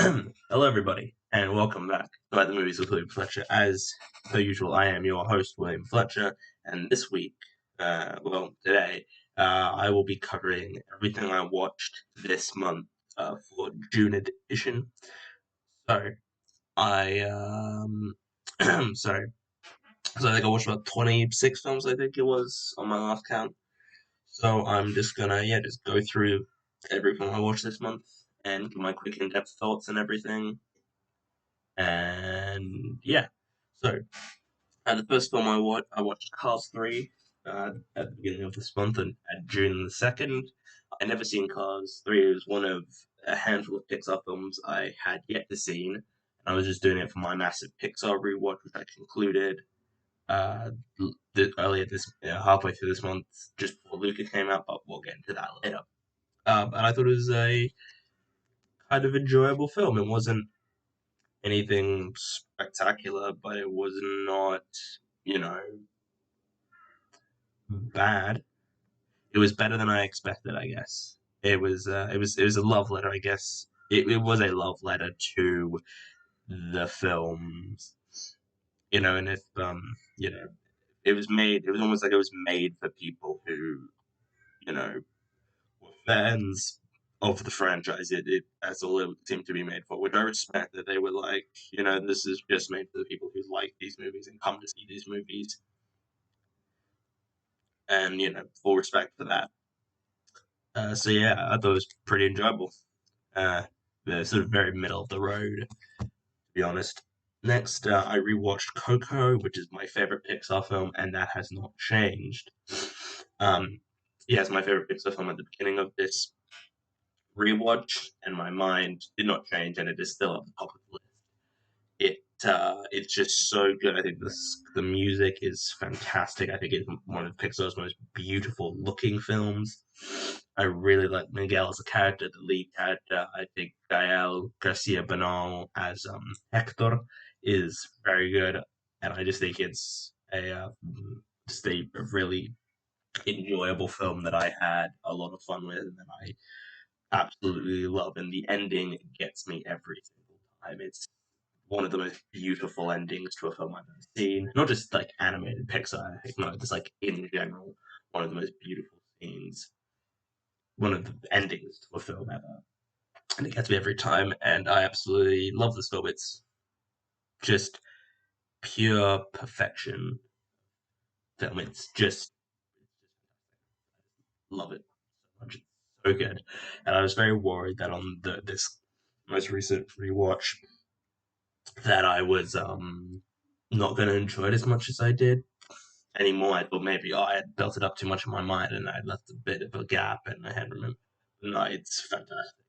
Hello, everybody, and welcome back to At the Movies with William Fletcher. As per usual, I am your host, William Fletcher, and this week, today, I will be covering everything I watched this month for June edition. So, sorry. So I think I watched about 26 films, I think it was, on my last count. So I'm just gonna, just go through everything I watched this month and give my quick in-depth thoughts and everything. And yeah, so the first film I watched Cars 3 at the beginning of this month, and at June the 2nd. I never seen Cars 3. It was one of a handful of Pixar films I had yet to see, and I was just doing it for my massive Pixar rewatch, which I concluded uh, earlier halfway through this month, just before Luca came out, but we'll get into that later. And I thought it was a kind of enjoyable film. It wasn't anything spectacular, but it was not, you know, bad. It was better than I expected, I guess. It was a love letter, I guess. It was a love letter to the films, and if it was almost like it was made for people who, were fans of the franchise. That's all it seemed to be made for, which I respect, that they were like, this is just made for the people who like these movies and come to see these movies. And, full respect for that. So yeah, I thought it was pretty enjoyable. Uh, the sort of very middle of the road, to be honest. Next, I rewatched Coco, which is my favorite Pixar film, and that has not changed. Um, yeah, it's my favorite Pixar film at the beginning of this rewatch, and my mind did not change, and it is still at the top of the list. It's just so good. I think the music is fantastic. I think it's one of Pixar's most beautiful looking films. I really like Miguel as a character, the lead character. I think Gael Garcia Bernal as Hector is very good, and I just think it's just a really enjoyable film that I had a lot of fun with, and that I absolutely love. And the ending gets me every single time. It's one of the most beautiful endings to a film I've ever seen. Not just like animated Pixar, no, just like in general, one of the most beautiful scenes, one of the endings to a film ever. And it gets me every time, and I absolutely love this film. It's just pure perfection film. It's just love it so much. It's so good. And I was very worried that on this most recent rewatch that I was not going to enjoy it as much as I did anymore. I thought maybe I had built it up too much in my mind and I'd left a bit of a gap and I had remembered. No, it's fantastic.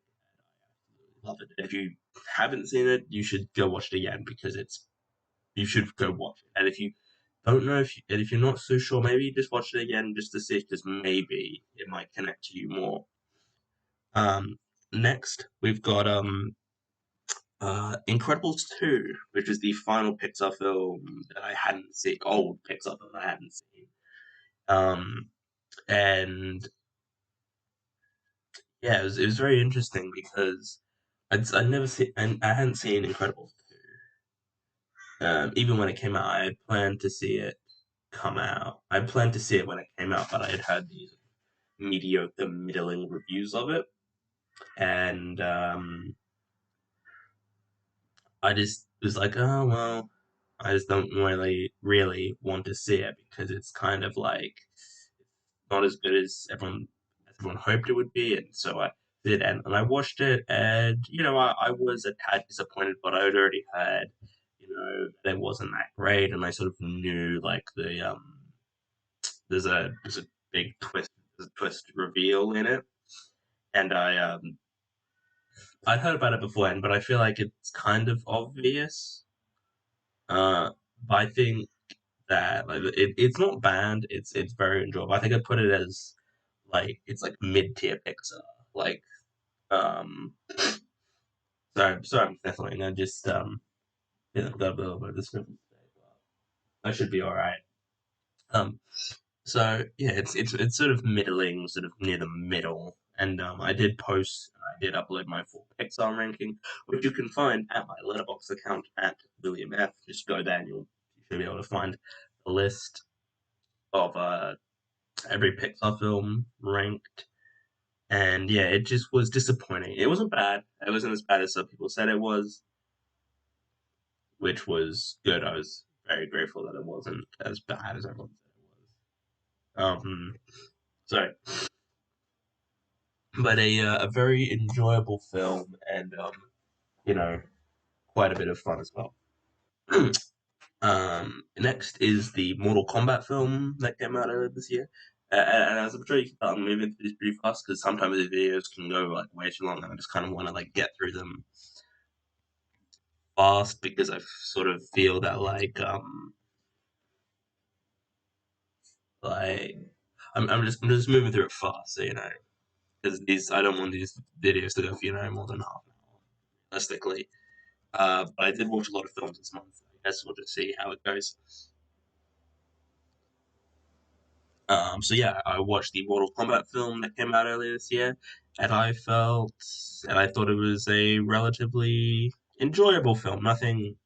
Love it. If you haven't seen it, you should go watch it again because you should go watch it. And if you don't know if you're not so sure, maybe just watch it again just to see if just maybe it might connect to you more. Um, Next we've got Incredibles 2, which is the final Pixar film that I hadn't seen, old Pixar film I hadn't seen. Um, and yeah, it was very interesting because I'd never seen, and I hadn't seen Incredibles 2. Even when it came out, I had planned to see it come out. I planned to see it when it came out, but I had heard these mediocre, middling reviews of it, and I just was like, oh well, I just don't really want to see it because it's kind of like not as good as everyone hoped it would be, and so I did, and I watched it, and I was a tad disappointed, but I had already heard, that it wasn't that great, and I sort of knew like there's a big twist, there's a twist reveal in it, and I'd heard about it beforehand, but I feel like it's kind of obvious. Uh, but I think that like it's not bad. It's very enjoyable. I think I put it as like it's like mid tier Pixar. Like sorry, I'm sniffling. I just got a little bit of the sniffles today, but I should be all right. Um, so yeah, it's sort of middling, sort of near the middle. And I did post. did upload my full Pixar ranking, which you can find at my Letterboxd account at William F. Just go there and you should be able to find a list of every Pixar film ranked. And yeah, it just was disappointing. It wasn't bad. It wasn't as bad as some people said it was, which was good. I was very grateful that it wasn't as bad as everyone said it was. Sorry, but a very enjoyable film, and you know, quite a bit of fun as well. Next is the Mortal Kombat film that came out earlier this year. And as I'm sure you can tell, I'm moving through this pretty fast because sometimes the videos can go like way too long, and I just kind of want to like get through them fast because I sort of feel that like I'm just moving through it fast, so because these I don't want these videos to go for more than half an hour realistically. But I did watch a lot of films this month. I guess we'll just see how it goes. So yeah, I watched the Mortal Kombat film that came out earlier this year, and I thought it was a relatively enjoyable film. Nothing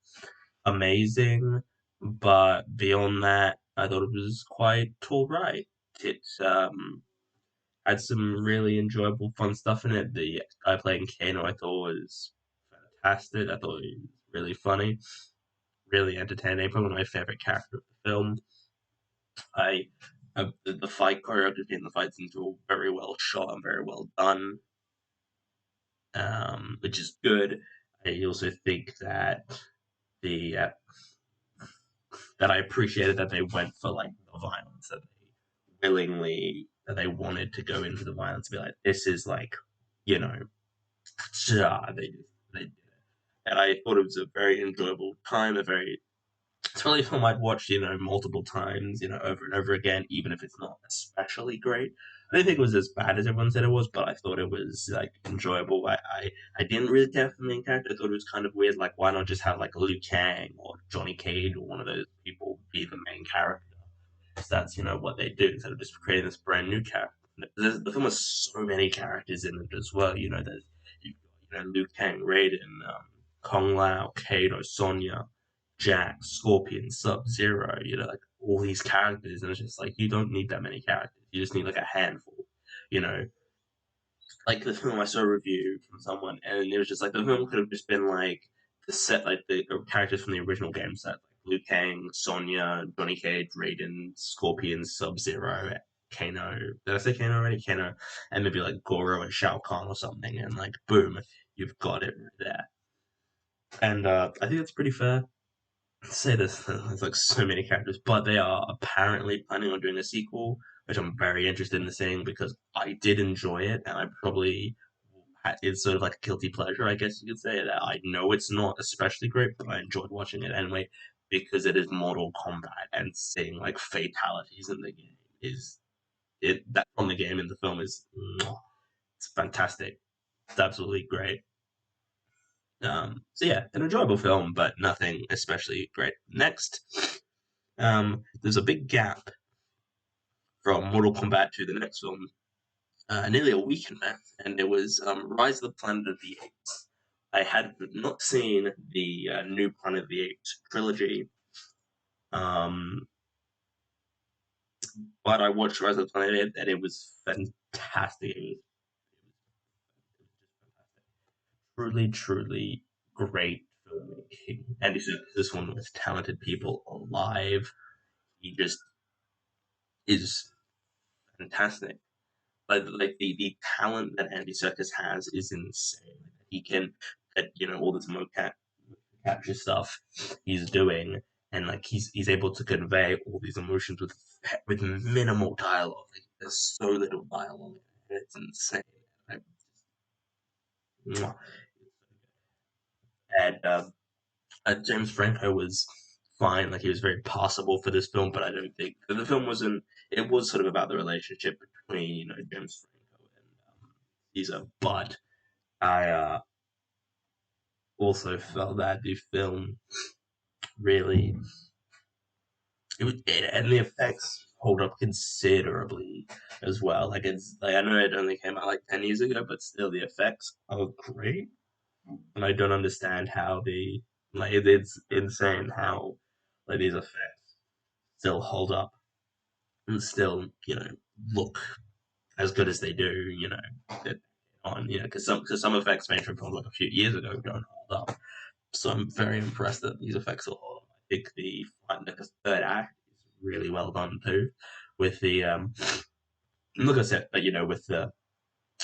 amazing, but beyond that, I thought it was quite alright. It had some really enjoyable, fun stuff in it. The guy playing Kano, I thought was fantastic. I thought he was really funny, really entertaining. Probably my favorite character of the film. I the fight choreography and the fight scenes were all very well shot and very well done, which is good. I also think that the that I appreciated that they went for like the violence that they willingly that they wanted to go into the violence. Be like, this is like, you know, they did it, and I thought it was a very enjoyable time. It's really a film I'd watch, multiple times, over and over again, even if it's not especially great. I didn't think it was as bad as everyone said it was, but I thought it was like enjoyable. I didn't really care for the main character. I thought it was kind of weird. Like, why not just have like Liu Kang or Johnny Cage or one of those people be the main character? Because that's what they do instead of just creating this brand new character. The film has so many characters in it as well. There's you've got, Liu Kang, Raiden, Kung Lao, Kano, Sonya, Jack, Scorpion, Sub Zero, like all these characters, and it's just like you don't need that many characters. You just need like a handful, you know. Like the film I saw a review from someone, and it was just like the film could have just been like the set, like the characters from the original game set, like Liu Kang, Sonya, Johnny Cage, Raiden, Scorpion, Sub Zero, Kano. Did I say Kano already? Kano, and maybe like Goro and Shao Kahn or something, and like boom, you've got it right there. And I think that's pretty fair say this. There's like so many characters, but they are apparently planning on doing a sequel, which I'm very interested in seeing because I did enjoy it, and I probably it's sort of like a guilty pleasure, I guess you could say. That I know it's not especially great, but I enjoyed watching it anyway because it is Mortal Kombat, and seeing like fatalities in the game is it that from the game in the film is it's fantastic. It's absolutely great. So yeah, an enjoyable film, but nothing especially great. Next, there's a big gap from Mortal Kombat to the next film, nearly a week in that, and it was Rise of the Planet of the Apes. I had not seen the new Planet of the Apes trilogy, um, but I watched Rise of the Planet of the Apes, and it was fantastic. Truly, truly great filmmaking. And this one with talented people alive. He just is fantastic. The talent that Andy Serkis has is insane. He can all this mocap capture stuff he's doing, and like he's able to convey all these emotions with minimal dialogue. Like, there's so little dialogue. It's insane. I, and James Franco was fine. Like he was very possible for this film, but I don't think the film wasn't. It was sort of about the relationship between James Franco and Caesar, but I also felt that the film really and the effects. hold up considerably as well. Like it's like I know it only came out like 10 years ago, but still the effects are great, and I don't understand how the like it's insane how like these effects still hold up and still look as good as they do. On because some effects made from like a few years ago don't hold up. So I'm very impressed that these effects will hold up. I think the third act is really well done too, with the like I said, but with the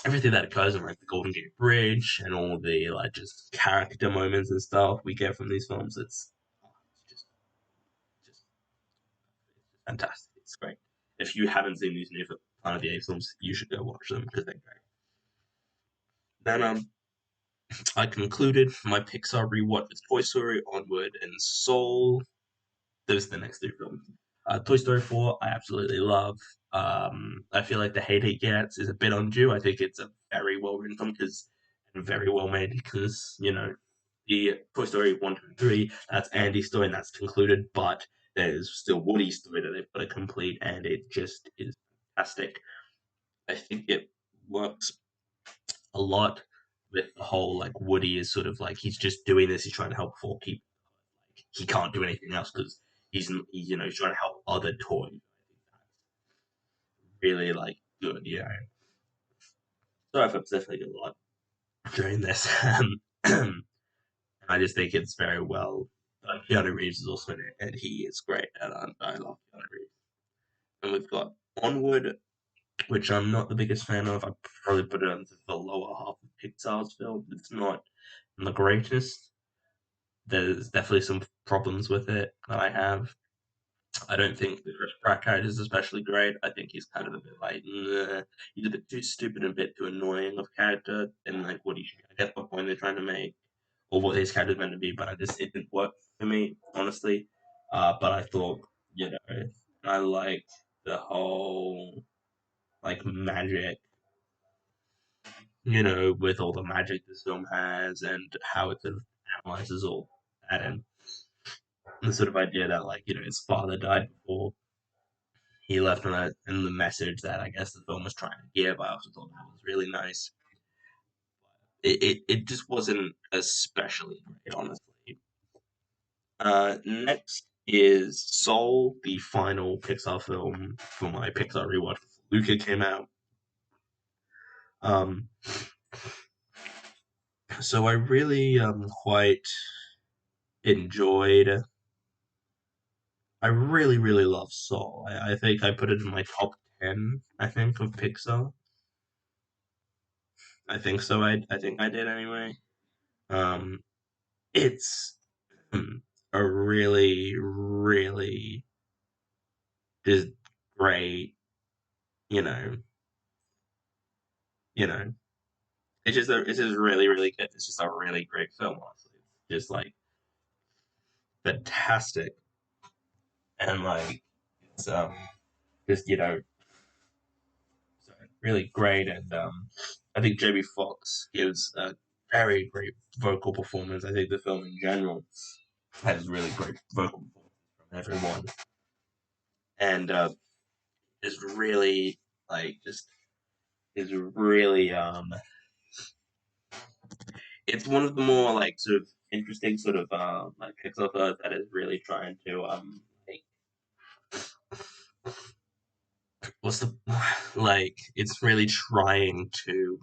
everything that occurs in like the Golden Gate Bridge and all the like just character moments and stuff we get from these films. It's just fantastic. It's great. If you haven't seen these new Planet of the Apes films, you should go watch them because they're great. Then I concluded my Pixar rewatch with Toy Story, Onward, and Soul. Those are the next three films. Toy Story 4, I absolutely love. I feel like the hate it gets is a bit undue. I think it's a very well written film and very well made because, the Toy Story 1, 2, and 3, that's Andy's story and that's concluded, but there's still Woody's story that they've got to complete, and it just is fantastic. I think it works a lot with the whole like Woody is sort of like he's just doing this, he's trying to help four people. Like, he can't do anything else because he's trying to help other toys. Really like good, yeah. Sorry if I'm sniffling a lot during this. I just think it's very well. Keanu Reeves is also in it, and he is great, and I love Keanu Reeves. And we've got Onward, which I'm not the biggest fan of. I probably put it into the lower half of Pixar's film. It's not the greatest. There's definitely some problems with it that I have. I don't think the Chris Pratt character is especially great. I think he's kind of a bit like, he's a bit too stupid and a bit too annoying of character, and like what he, I get what point they're trying to make, or what his character's meant to be, but it didn't work for me, honestly. But I thought, I liked the whole like magic, with all the magic this film has and how it sort of analyzes all that and the sort of idea that like, his father died before he left on it and the message that I guess the film was trying to give. I also thought that was really nice. It just wasn't especially great, honestly. Next is Soul, the final Pixar film for my Pixar rewatch. Luca came out. Um, so I really quite enjoyed. I really really love Soul. I think I put it in my top 10. I think of Pixar. I think so. I think I did anyway. Um, it's a really, really just great, you know, you know, it's just really, really good. It's just a really great film, honestly. It's just like fantastic and like it's just really great and I think Jamie Foxx gives a very great vocal performance. I think the film in general has really great vocal performances from everyone and is really like just is really it's one of the more like sort of interesting sort of like Pixar films that is really trying to like what's the like it's really trying to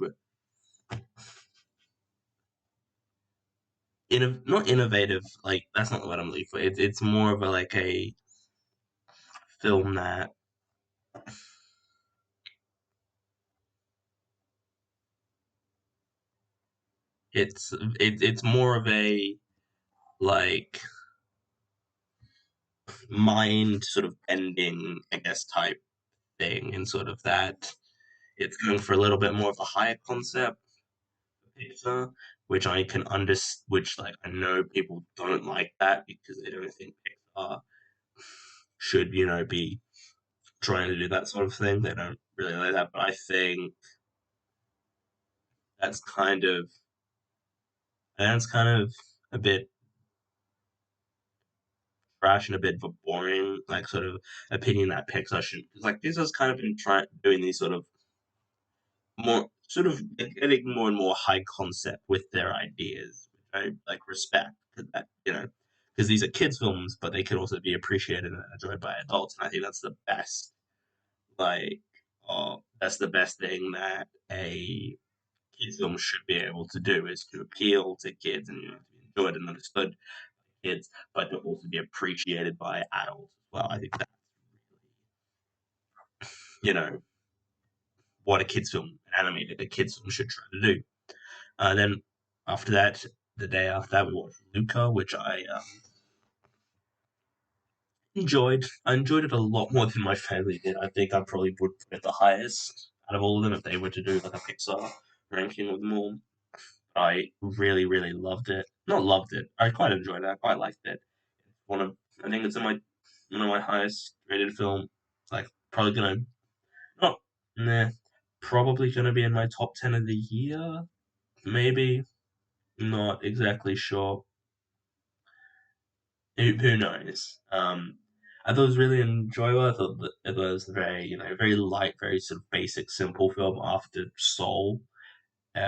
not innovative like that's not what I'm looking for. It's more of a like a film that it's it's more of a like mind sort of bending I guess type thing and sort of that it's going for a little bit more of a higher concept Pixar, which I can understand, which like I know people don't like that because they don't think Pixar should, be trying to do that sort of thing. They don't really like that, but I think that's kind of that's kind of a bit brash and a bit of a boring, like, sort of opinion that Pixar should, because like Pixar's kind of been trying doing these sort of more sort of getting more and more high concept with their ideas, which I like respect that, because these are kids films, but they can also be appreciated and enjoyed by adults, and I think that's the best, like, that's the best thing that a kids film should be able to do, is to appeal to kids and, to be enjoyed and understood by kids, but to also be appreciated by adults as well. I think that's you know what a kids film, an animated a kids film should try to do. Then after that, the day after that, we watched Luca, which I enjoyed. I enjoyed it a lot more than my family did. I think I probably would put it the highest out of all of them if they were to do like a Pixar ranking of them all. I really, really loved it. Not loved it. I quite enjoyed it. I quite liked it. One of I think it's in my one of my highest rated film. Like probably gonna not nah, probably gonna be in my top 10 of the year. Maybe not exactly sure. Who knows? I thought it was really enjoyable. I thought that it was very, very light, very sort of basic, simple film after Soul,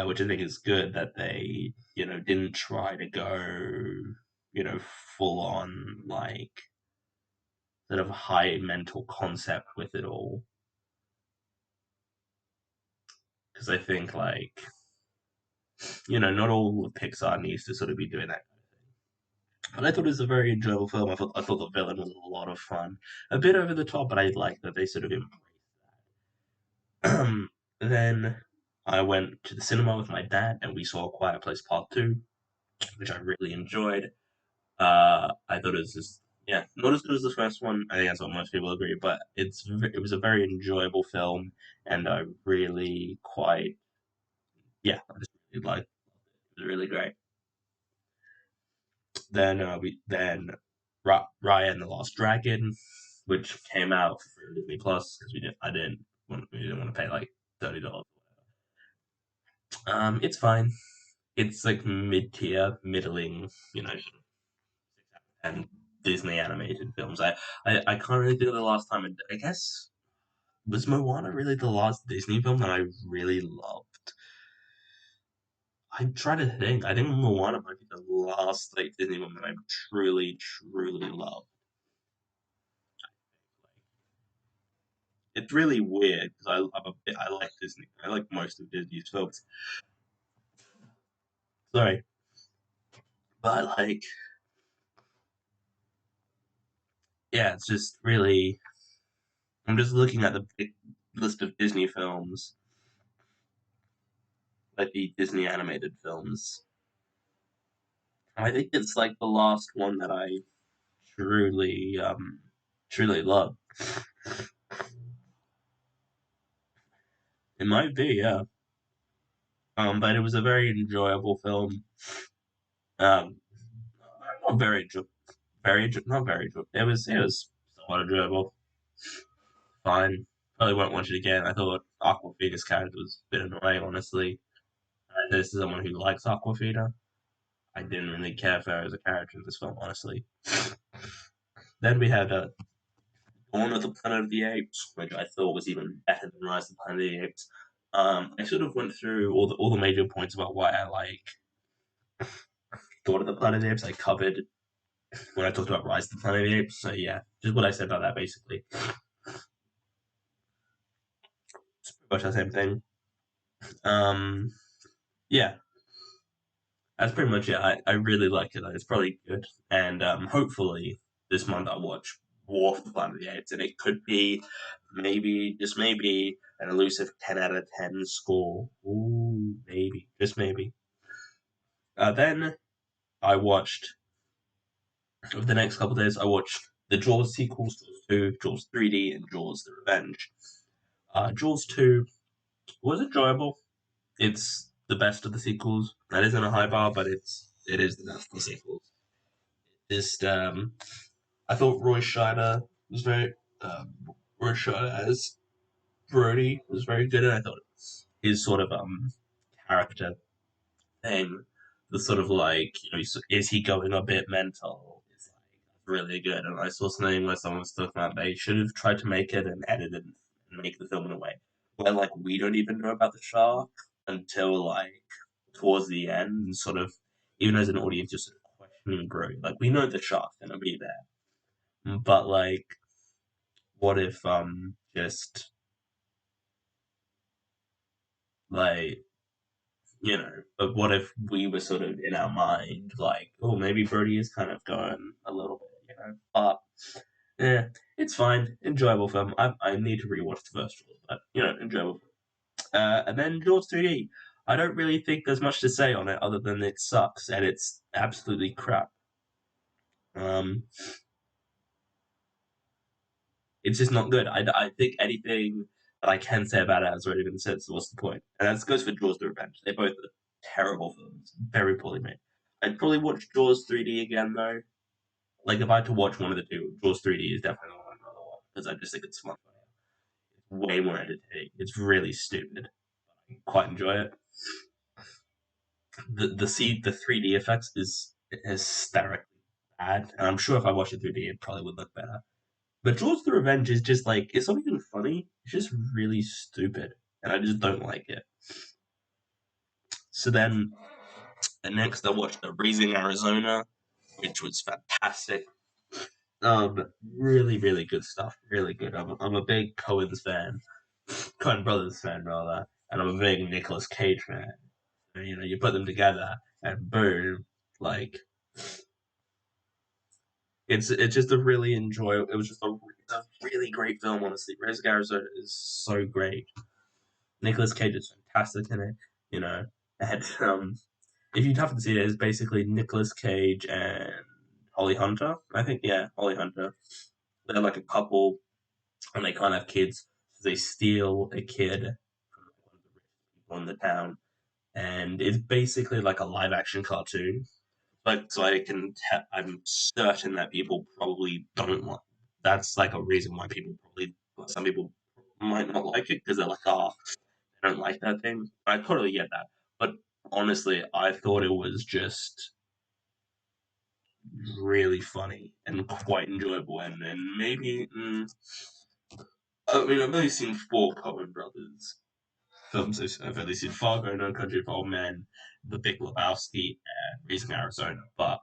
which I think is good that they, didn't try to go, full on like sort of high mental concept with it all. Because I think like, not all of Pixar needs to sort of be doing that. But I thought it was a very enjoyable film. I thought the villain was a lot of fun, a bit over the top, but I like that they sort of embraced that. Then I went to the cinema with my dad, and we saw Quiet Place Part Two, which I really enjoyed. I thought it was just yeah, not as good as the first one. I think that's what most people agree, but it was a very enjoyable film, and I really quite yeah, I just really liked it. It was really great. Then we then Raya and the Lost Dragon, which came out for Disney Plus because we didn't want to pay like $30. It's fine. It's like mid tier, middling, and Disney animated films. I can't really think of the last time. I guess was Moana really the last Disney film that I really loved? I'm trying to think. I think Moana might be the last like Disney film that I truly, truly loved. It's really weird because I like Disney. I like most of Disney's films. Sorry, but like yeah, it's just really. I'm just looking at the big list of Disney films, like the Disney animated films. I think it's like the last one that I truly truly love. It might be, yeah. But it was a very enjoyable film. Um, not very not very it was somewhat enjoyable. Fine. Probably won't watch it again. I thought Aquafina's character was a bit annoying, honestly. This is someone who likes Aquafina. I didn't really care for her as a character in this film, honestly. Then we had Dawn of the Planet of the Apes, which I thought was even better than Rise of the Planet of the Apes. I sort of went through all the major points about why I like Dawn of the Planet of the Apes. I covered when I talked about Rise of the Planet of the Apes. So yeah, just what I said about that basically. It's pretty much the same thing. Um, yeah, that's pretty much it. I really like it. It's probably good, and hopefully this month I'll watch War of the Planet of the Apes, and it could be maybe just maybe an elusive 10 out of 10 score. Ooh, maybe just maybe. Then I watched over the next couple of days. I watched the Jaws sequels, Jaws 2, Jaws 3D, and Jaws: The Revenge. Jaws 2 was enjoyable. It's the best of the sequels. That isn't a high bar, but it is the best of the sequels. Just I thought Roy Scheider was very Roy Scheider as Brody was very good, and I thought his sort of character thing, the sort of like is he going a bit mental? Is like really good. And I saw something where someone was talking about they should have tried to make it and edit it and make the film in a way where like we don't even know about the shark until like towards the end, and sort of even as an audience, just sort of questioning bro. Like we know the shark's gonna be there, but like, what if just like but what if we were sort of in our mind like, oh, maybe Brody is kind of going a little bit. But yeah, it's fine. Enjoyable film. I need to rewatch the first one, but enjoyable. And then Jaws 3D. I don't really think there's much to say on it other than it sucks and it's absolutely crap. Um, it's just not good. I think anything that I can say about it has already been said. So what's the point? And that goes for Jaws: The Revenge. They're both terrible films, very poorly made. I'd probably watch Jaws 3D again though. Like if I had to watch one of the two, Jaws 3D is definitely the one I'd rather watch because I just think it's much funnier. It's way more entertaining. It's really stupid. I quite enjoy it. The 3D effects is hysterically bad, and I'm sure if I watched it 3D, it probably would look better. But Jaws: The Revenge is just like it's not even funny. It's just really stupid, and I just don't like it. So then, next I watched Raising Arizona, which was fantastic. Really, really good stuff. Really good. I'm a big Coen's fan, Coen Brothers fan rather, and I'm a big Nicolas Cage fan. And, you put them together, and boom, like it's just a really enjoyable. It was just a really great film. Honestly, Raising Arizona is so great. Nicolas Cage is fantastic in it. You know, and if you haven't seen it, it's basically Nicolas Cage and Holly Hunter. I think Holly Hunter. They're like a couple, and they can't have kids. So they steal a kid from one of the rich people in the town, and it's basically like a live action cartoon. But so I'm certain that people probably don't like. That's like a reason why some people might not like it because they're like, oh, I don't like that thing. I totally get that. But honestly, I thought it was just really funny and quite enjoyable. And maybe, I mean, I've only seen four Coen Brothers films. I've only seen Fargo, No Country for Old Men, The Big Lebowski, and Raising Arizona. But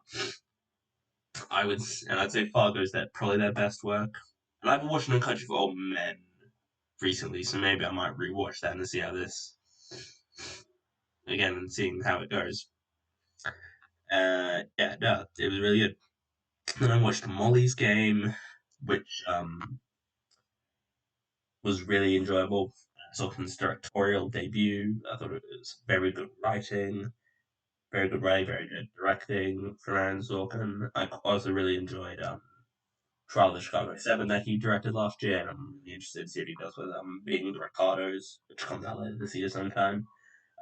I'd say Fargo's probably their best work. And I haven't watched No Country for Old Men recently, so maybe I might rewatch that and see how this again and seeing how it goes. Yeah, no, it was really good. Then I watched Molly's Game, which was really enjoyable. Sorkin's directorial debut. I thought it was very good writing, very good directing from Aaron Sorkin. I also really enjoyed Trial of the Chicago 7 that he directed last year, and I'm really interested to see what he does with Being the Ricardos, which comes out later this year sometime.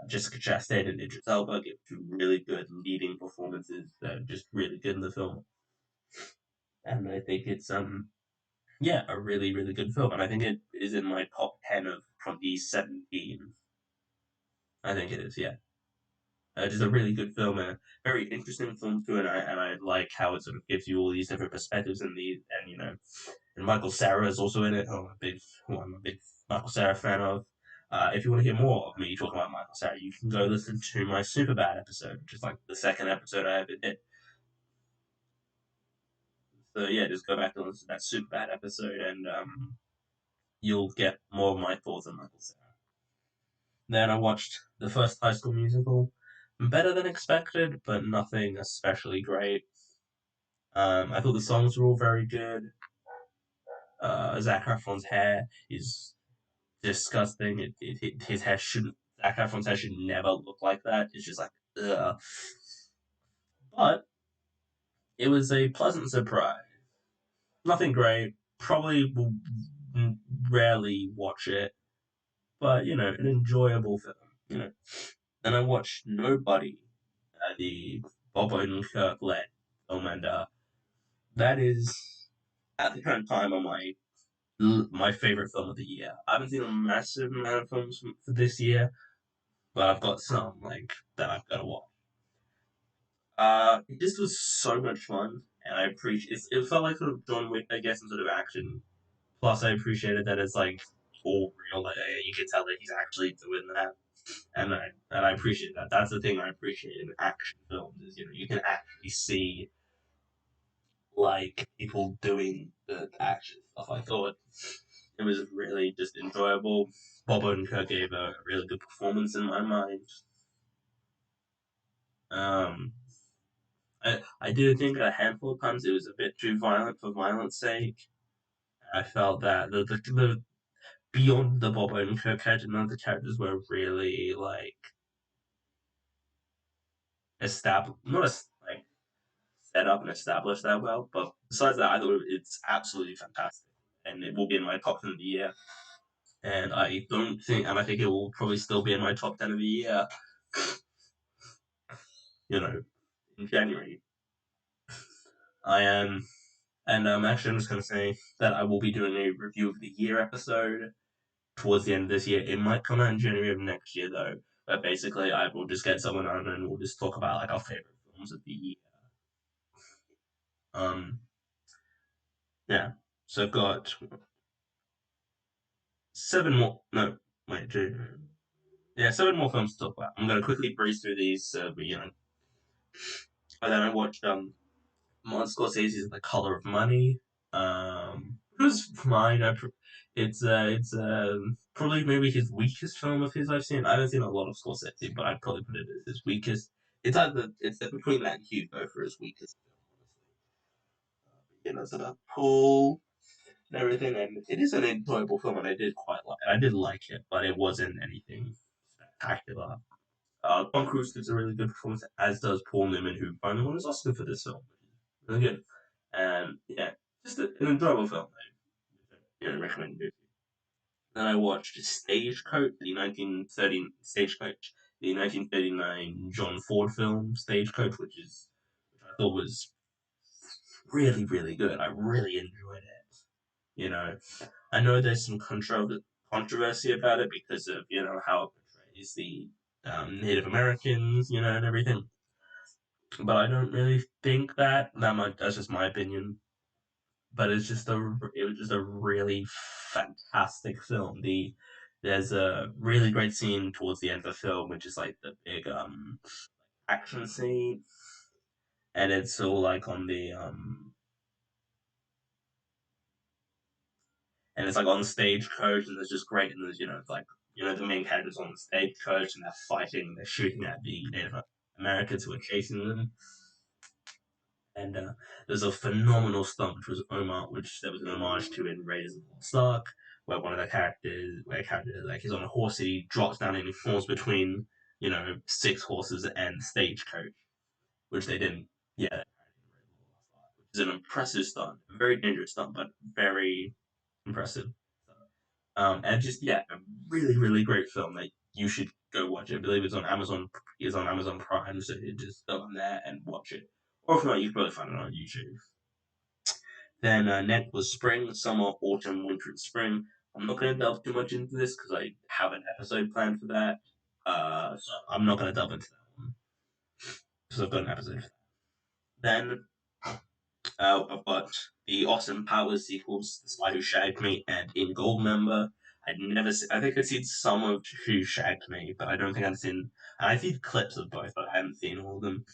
Jessica Chastain and Idris Elba give two really good leading performances that are just really good in the film. And I think it's a really, really good film. And I think it is in my top 10 of 2017. I think it is, yeah. Just a really good film, a very interesting film too, and I like how it sort of gives you all these different perspectives and Michael Cera is also in it. Who I'm a big Michael Cera fan of. If you want to hear more of me talking about Michael Cera, you can go listen to my Superbad episode, which is like the second episode I ever did. So yeah, just go back and listen to that Superbad episode, and you'll get more of my thoughts on Michael Cera. Then I watched the first High School Musical. Better than expected, but nothing especially great. I thought the songs were all very good. Zac Efron's hair is disgusting. His hair shouldn't. Zac Efron's hair should never look like that. It's just like, ugh. But it was a pleasant surprise. Nothing great. Probably will rarely watch it, but an enjoyable film. Then I watched Nobody, the Bob Odenkirk led film, and that is at the current time on my favorite film of the year. I haven't seen a massive amount of films for this year, but I've got some like that I've got to watch. This was so much fun, and I appreciate it. Felt like sort of John Wick, I guess, in sort of action. Plus, I appreciated that it's like all real. Like you can tell that he's actually doing that, and I appreciate that. That's the thing I appreciate in action films is you can actually see like people doing the action stuff. I thought it was really just enjoyable. Bob Odenkirk gave a really good performance in my mind. Um, I did think a handful of times it was a bit too violent for violence sake. I felt that the beyond the Bob Odenkirk character, none of the characters were really like established, not as like set up and established that well. But besides that, I thought it's absolutely fantastic, and it will be in my top 10 of the year. And I think it will probably still be in my top 10 of the year. You know, in January. I am, and actually, I'm just going to say that I will be doing a review of the year episode towards the end of this year. It might come out in January of next year, though. But basically, I will just get someone on and we'll just talk about like our favorite films of the year. Um, yeah. So I've got seven more. No, wait, two. Yeah, seven more films to talk about. I'm going to quickly breeze through these. And then I watched Martin Scorsese's The Color of Money. It was fine. It's probably maybe his weakest film of his I've seen. I haven't seen a lot of Scorsese, but I'd probably put it as his weakest. It's between that and Hugo for his weakest film, honestly. It's about Paul and everything, and it is an enjoyable film, and I did like it, but it wasn't anything spectacular. Tom Cruise gives a really good performance, as does Paul Newman, who finally won his Oscar for this film. Really good. And yeah, just an enjoyable film. Recommend it. Then I watched Stagecoach, the 1939 John Ford film Stagecoach, which I thought was really really good. I really enjoyed it. You know, I know there's some controversy about it because of how it portrays the Native Americans, and everything. But I don't really think that much. That's just my opinion. But it was just a really fantastic film. There's a really great scene towards the end of the film, which is like the big action scene, and it's all like on the and it's like on the stagecoach, and there's just great, and there's it's like the main characters on the stagecoach, and they're fighting, they're shooting at the Native Americans who are chasing them. And there's a phenomenal stunt, which there was an homage to in Raiders of the Lost Ark, where one of the characters, like he's on a horse, he drops down and he falls between, six horses and stagecoach, which they didn't. Yeah, which is an impressive stunt, a very dangerous stunt, but very impressive. And just a really really great film that you should go watch it. I believe it's on Amazon. It's on Amazon Prime, so you just go on there and watch it. Or if not, you can probably find it on YouTube. Then next was spring, summer, autumn, winter, and spring. I'm not going to delve too much into this because I have an episode planned for that. So I'm not going to delve into that one because I've got an episode. Then I've got the Austin Powers sequels, The Spy Who Shagged Me and In Goldmember. I think I'd seen some of Who Shagged Me, but I don't think I'd seen. I've seen clips of both, but I haven't seen all of them.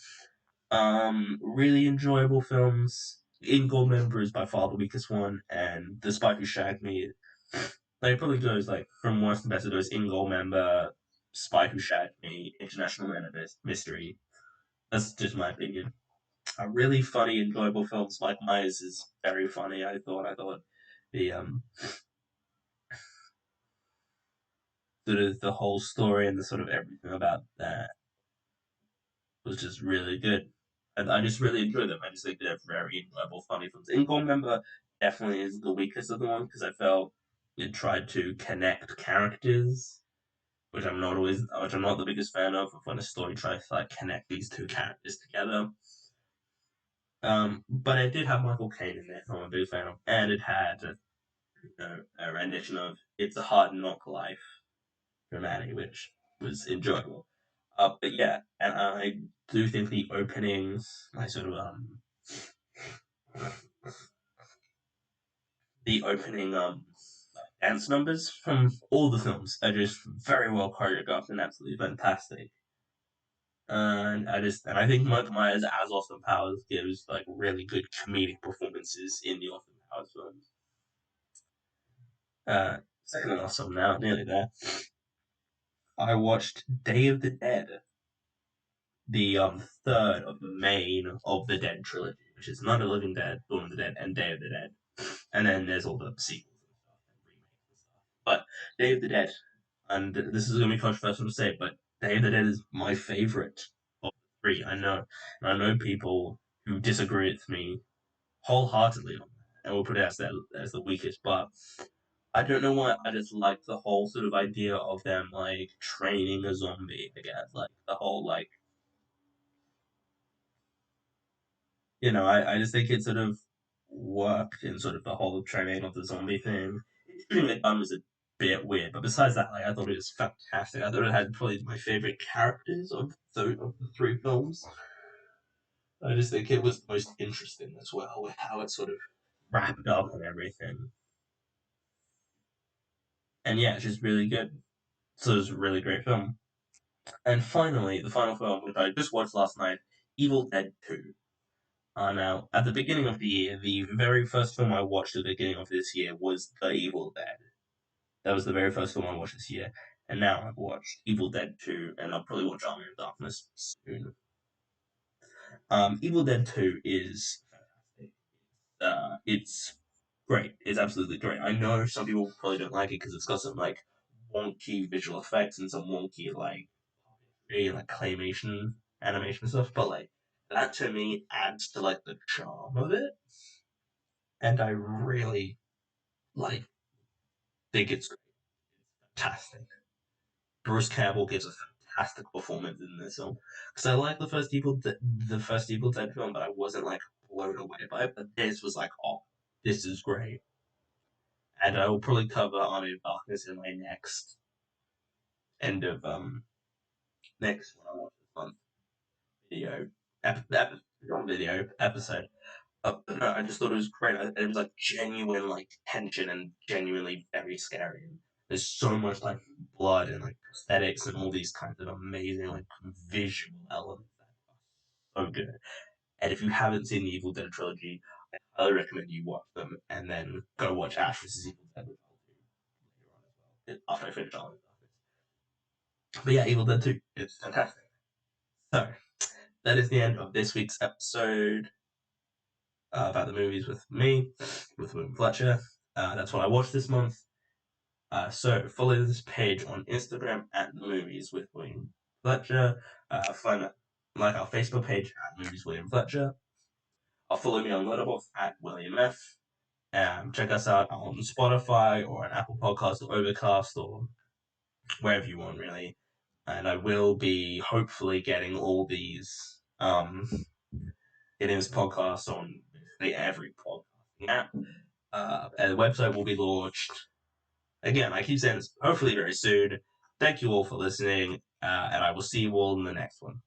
Really enjoyable films. In Goldmember is by far the weakest one, and The Spy Who Shagged Me, like, probably goes like from worst to best. It goes In Goldmember, Spy Who Shagged Me, International Man of Mystery. That's just my opinion. A really funny, enjoyable film. Mike Myers is very funny. I thought the sort of the whole story and the sort of everything about that was just really good. And I just really enjoyed them. I just think they're very enjoyable, funny films. In Goldmember definitely is the weakest of the ones because I felt it tried to connect characters, which I'm not the biggest fan of when a story tries to like connect these two characters together. But it did have Michael Caine in there, who I'm a big fan of, and it had a rendition of "It's a Hard Knock Life" from Annie, which was enjoyable. But yeah, and I do think the openings, my sort of The opening dance numbers from all the films are just very well choreographed and absolutely fantastic. And I think Mike Myers as Austin Powers gives like really good comedic performances in the Austin Powers films. Second and last film now, nearly there. I watched Day of the Dead, the third of the main of the Dead trilogy, which is Night of the Living Dead, Dawn of the Dead, and Day of the Dead. And then there's all the sequels and stuff and remakes and stuff. But Day of the Dead, and this is going to be controversial to say, but Day of the Dead is my favorite of the three. I know people who disagree with me wholeheartedly on that, and will put it as the weakest. But I don't know why. I just like the whole sort of idea of them like training a zombie. I guess like the whole like I just think it sort of worked in sort of the whole training of the zombie thing. Shooting the gun was a bit weird, but besides that, like I thought it was fantastic. I thought it had probably my favorite characters of the three films. I just think it was the most interesting as well with how it sort of wrapped up and everything. And yeah, it's just really good. So it was a really great film. And finally, the final film, which I just watched last night, Evil Dead 2. Now, at the beginning of the year, the very first film I watched at the beginning of this year was The Evil Dead. That was the very first film I watched this year. And now I've watched Evil Dead 2, and I'll probably watch Army of Darkness soon. Evil Dead 2 is fantastic. It's great. It's absolutely great. I know some people probably don't like it because it's got some like wonky visual effects and some wonky like claymation animation stuff, but like that to me adds to like the charm of it, and I really like think it's fantastic. Bruce Campbell gives a fantastic performance in this film because I like the first Evil Dead film, but I wasn't like blown away by it. But this was like, oh, this is great, and I will probably cover Army of Darkness in my next end of next one I watch this month video video episode. No, I just thought it was great. It was like genuine like tension and genuinely very scary. There's so much like blood and like prosthetics and all these kinds of amazing like visual elements that are so good. And if you haven't seen the Evil Dead trilogy, I highly recommend you watch them and then go watch Ash vs Evil Dead, which I'll do later on as well after I finish all of it. But yeah, Evil Dead 2, it's fantastic. So that is the end of this week's episode about the movies with me, with William Fletcher. That's what I watched this month. So follow this page on Instagram at Movies with William Fletcher. Find like our Facebook page at Movies William Fletcher. Follow me on Letterboxd at William F. Check us out on Spotify or on Apple Podcasts or Overcast or wherever you want, really. And I will be hopefully getting all these getting this podcast on basically every podcasting app. And the website will be launched again. I keep saying this, hopefully very soon. Thank you all for listening, and I will see you all in the next one.